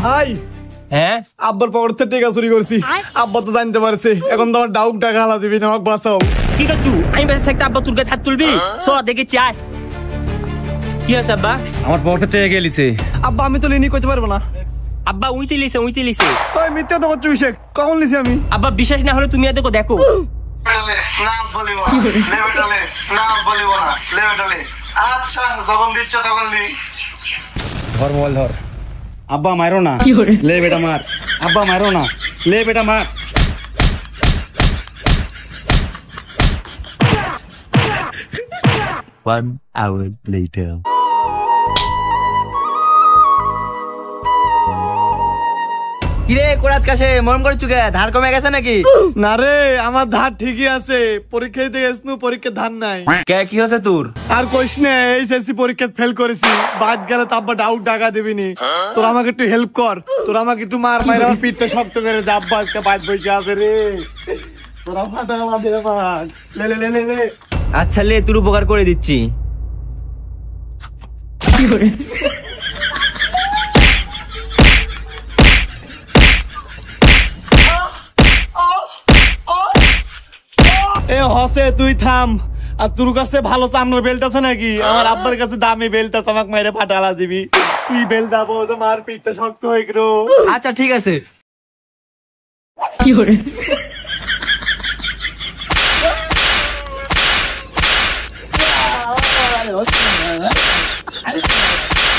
ভাই হ্যাঁ আব্বার পকেট থেকে টাকা চুরি করছি, আব্বা তো জানতে পারছে, এখন তো আমার ডাউক টাকা হালা দিবি, আমাকে বাঁচাও। কি করছু? আমি বেঁচে থাকতে আব্বা তোর গায়ে হাত তুলবি? চল দেখেছি আয়। কি আছে আব্বা? আমার পকেট থেকে গেলিছে। আব্বা আমি তো লিনি কইতে পারবো না। আব্বা উইতে লিছে। ওই মিথ্যা তো করছো বিষয়, কখন লিছি আমি? আব্বা বিশ্বাস না হলে তুমি দেখো। আচ্ছা যখন দিচ্ছ তখন দি। ধর মোবাইল ধর। আব্বা মারো না, লে বেটা মার। আব্বা মারো না, লে বেটা মার। One hour later. কিরে কোরাত কাছে মরম করে চুকে ধার কমে গেছে নাকি? না রে, আমার ধার ঠিকই আছে, পরীক্ষা দিতে গেছ নু, পরীক্ষার ধার নাই। কে কি হচ্ছে তোর? আর কইস না, এইচএসসি পরীক্ষা ফেল করেছি, বাদ গেলে তো আব্বা ডাউট টাকা দিবিনি। তোর আমাকে একটু হেল্প কর, তোর আমাকে একটু মার মাইরে আমার পিঠটা শক্ত করে দে, আব্বা আজকে বাদ বসে আছে রে। তোরা ফাটা বাদে মার, লে লে লে লে। আচ্ছা লে, তোর উপকার করে দিচ্ছি। এ হসে তুই থাম। আর তোর কাছে ভালো চামড়ার বেল্ট আছে নাকি? আমার আব্বার কাছে দামি বেল্ট আছে, আমাকে মাইরে ফাটালা দিবি। তুই বেল্ট দাবো, মার পিঠটা শক্ত হয়ে গেল। আচ্ছা ঠিক আছে।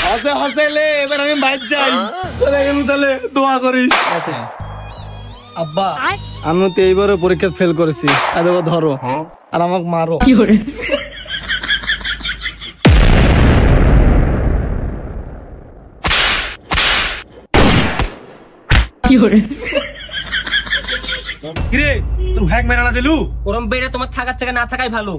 হসে হসে লে, এবার আমি বাইর যাই। চলে গেল তাহলে, দোয়া করিস। আব্বা আমি তো এইবারে পরীক্ষা ফেল করেছি, আর এবার ধরো আর আমাকে মারো। কিরে তোর ভাগ মেরা না দিলু? ওরম বেড়ে তোমার থাকার থেকে না থাকাই ভালো।